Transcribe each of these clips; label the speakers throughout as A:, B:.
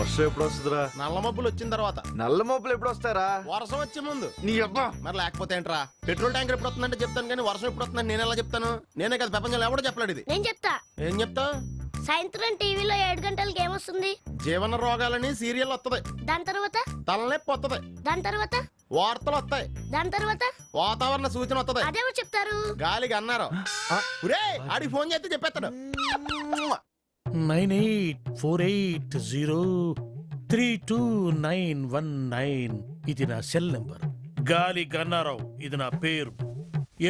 A: వర్షం ఎప్పుడు వస్తుందిరా?
B: నల్ల మబ్బులు వచ్చిన తర్వాత.
A: నల్ల మబ్బులు ఎప్పుడు వస్తారా?
B: వర్షం వచ్చే ముందు.
A: నీ అబ్బా
B: మరి లేకపోతే ఏంట్రా? పెట్రోల్ ట్యాంకర్ ఎప్పుడు వస్తుందంటే చెప్తాను కానీ వర్షం ఎప్పుడు వస్తుందని నేను ఎలా చెప్తాను? నేనే కదా ప్రపంచంలో ఎవడో చెప్పలేడు ఇది.
C: నేను చెప్తా.
B: ఏం చెప్తావు?
C: సాయంత్రం టీవీలో 7 గంటలకి ఏమొస్తుంది?
B: జీవన రోగాలని సీరియల్ వస్తుంది.
C: దాని తర్వాత
B: తలనొప్పి వస్తుంది.
C: దాని తర్వాత
B: వార్తలు వస్తాయి.
C: దాని తర్వాత
B: వాతావరణ సూచన వస్తుంది.
C: అదేమో చెప్తారు.
B: గాలికి అన్నారు. ఆడికి ఫోన్ చేస్తే చెప్పేస్తాడు.
D: 9848032919 ఇది నా సెల్ నెంబర్. గాలి గన్నారావు ఇది నా పేరు.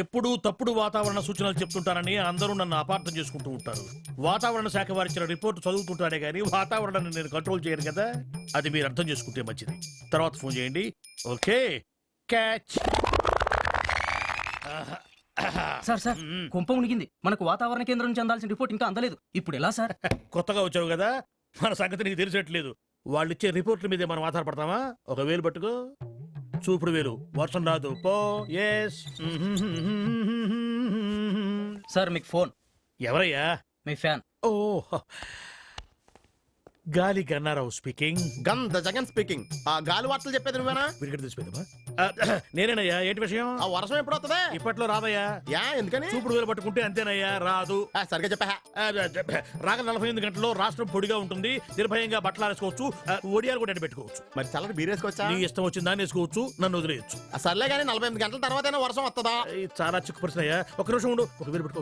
D: ఎప్పుడూ తప్పుడు వాతావరణ సూచనలు చెప్తుంటారని అందరూ నన్ను అపార్థం చేసుకుంటూ ఉంటారు. వాతావరణ శాఖ వారిచ్చిన రిపోర్ట్ చదువుతుంటారే గానీ వాతావరణాన్ని నేను కంట్రోల్ చేయను కదా. అది మీరు అర్థం చేసుకుంటే మంచిది. తర్వాత ఫోన్ చేయండి. Okay catch.
E: సార్ సార్ కుంప మునిగింది. మనకు వాతావరణ కేంద్రం నుంచి అందాల్సిన రిపోర్ట్ ఇంకా అందలేదు. ఇప్పుడు ఎలా సార్?
D: కొత్తగా వచ్చావు కదా, మన సంగతి నీకు తెలిసేట్లేదు. వాళ్ళు ఇచ్చే రిపోర్ట్ల మీదే మనం ఆధారపడతామా? ఒక వేలు పట్టుకో, చూపుడు వేలు. వర్షం రాదు పో. ఎస్.
E: సార్ మీకు ఫోన్.
D: ఎవరయ్యా?
E: మీ ఫ్యాన్.
D: ఓ గాలి గన్నారావు స్పీకింగ్.
B: గంధ జగన్ స్పీకింగ్. ఆ గాలి వార్తలు చెప్పేది నువ్వేనా?
D: విరిగడ తెలిసిపోయిందమ్మా. నేనేనయ్యా. ఏంటి విషయం?
B: ఆ వర్షం ఎప్పుడు వస్తుంది?
D: ఇప్పట్లో రాదయ్యా.
B: యా ఎందుకని?
D: చూపుడు వేలు పట్టుకుంటే అంతేనయ్యా, రాదు.
B: సరిగ్గా చెప్పా.
D: రాగ 48 గంటల్లో రాష్ట్రం పొడిగా ఉంటుంది. నిర్భయంగా బట్టలు ఆరేసుకోవచ్చు, ఒడియాలు కూడా పెట్టుకోవచ్చు.
B: మరి చల్లటి బీరేసుకోవచ్చా?
D: నీ ఇష్టం వచ్చింది దాన్ని వేసుకోవచ్చు, నన్ను వదిలేయచ్చు.
B: సర్లే కానీ 48 గంటల తర్వాత వర్షం వస్తుందా?
D: చాలా చిక్కు పరిస్థితి అయ్యా. ఒక నిమిషం ఉండు. ఒక వేలు పెట్టుకో,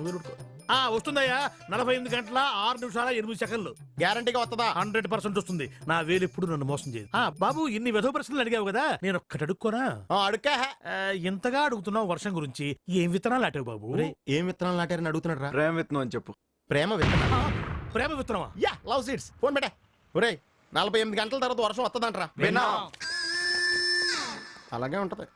D: వస్తుందయ్యా. 48 గంటల 6 నిమిషాల 8 సెకండ్లు
B: గ్యారంటీగా వస్తుందా?
D: 100% వస్తుంది. నా వేలు ఎప్పుడు నన్ను మోసం చేయదు. బాబు ఇన్ని వెధవ ప్రశ్నలు అడిగావు కదా, నేను ఒక్కటి అడుక్కోనా?
B: అడుక్కా.
D: ఇంతగా అడుగుతున్నావు వర్షం గురించి. ఏం విత్తనాలు నాటావు బాబు?
B: ఏం విత్తనాలు నాటారని అడుగుతున్నాడు రా.
A: ప్రేమ విత్తనం అని చెప్పు.
B: ప్రేమ విత్తనం.
D: ప్రేమ విత్తనమా?
B: Yeah love seeds. ఫోన్ పెట్టే. ఒరేయ్ 48 గంటల తర్వాత వర్షం వస్తుందంటరా. అలాగే ఉంటది.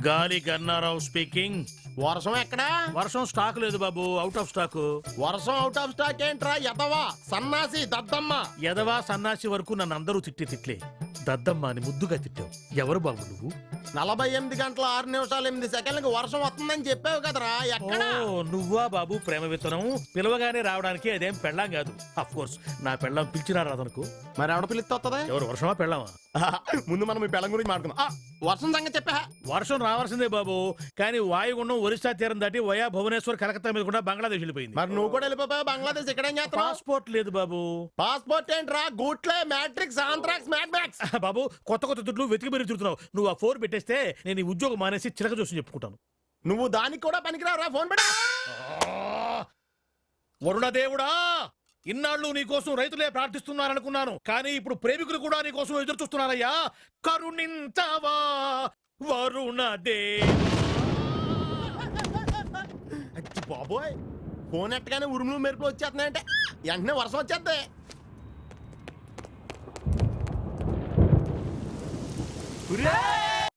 D: గాలి గన్నారావు స్పీకింగ్.
B: వర్షం ఎక్కడా?
D: వర్షం స్టాక్ లేదు బాబు, అవుట్ ఆఫ్ స్టాక్.
B: వర్షం అవుట్ ఆఫ్ స్టాక్ ఏంట్రా? ఎదవా సన్నాసి దద్దమ్మ.
D: ఎదవా సన్నాసి వరకు నన్ను అందరూ తిట్లే. దద్దమ్మ అని ముద్దుగా తిట్టావు. ఎవరు బాబు నువ్వు?
B: 48 గంటల 6 నిమిషాల 8 సెకండ్లకు వర్షం వస్తుందని చెప్పావు కదరా. ఎక్కడ?
D: నువ్వా బాబు ప్రేమ విత్తనం? పిలవగానే రావడానికి అదేం పెళ్ళాం కాదు. అఫ్ కోర్స్ నా పెళ్ళాం పిలిచినా రాదనుకో.
B: మరి ఎవడ పిలిస్తే వస్తుందా?
D: ఎవరు? వర్షమా పెళ్ళామా?
B: ముందు మనం ఈ పెళ్ళం గురించి మాట్లాడుకుందాం. వర్షం సంగతి చెప్పా.
D: వర్షం రావాల్సిందే బాబు, కానీ వాయుగుండం ఒరిస్సా తీరం దాటి వయా భువనేశ్వర్ కలకత్తా మీద కూడా బంగ్లాదేశ్ వెళ్ళిపోయింది.
B: మరి నువ్వు కూడా వెళ్ళిపోయావు బంగ్లాదేశ్. ఇక్కడ ఏం చేస్తావు?
D: పాస్పోర్ట్ లేదు బాబు.
B: పాస్పోర్ట్ ఏంట్రా? గూట్లే మ్యాట్రిక్స్ ఆంథ్రాక్స్ మ్యాడ్ మ్యాక్స్.
D: బాబు కొత్త కొత్త దుడ్లు వెతికి మీరు తిరుగుతున్నావు. నువ్వు ఆ 4 పెట్టేస్తే నేను ఈ ఉద్యోగం మానేసి చిలక చూసి చెప్పుకుంటాను.
B: నువ్వు దానికి కూడా పనికిరావురా. ఫోన్ పెట్టా.
D: వరుణదేవుడా, ఇన్నాళ్ళు నీకోసం రైతులే ప్రార్థిస్తున్నారనుకున్నాను, కానీ ఇప్పుడు ప్రేమికులు కూడా నీకోసం ఎదురు చూస్తున్నారయ్యా. కరుణించవా వరుణదేవ్.
B: బాబోయ్ ఫోన్ ఎట్టగానే ఉరుములు మెరుపులు వచ్చేస్తున్నాయంటే వెంటనే వర్షం వచ్చేద్ది. ఒరేయ్!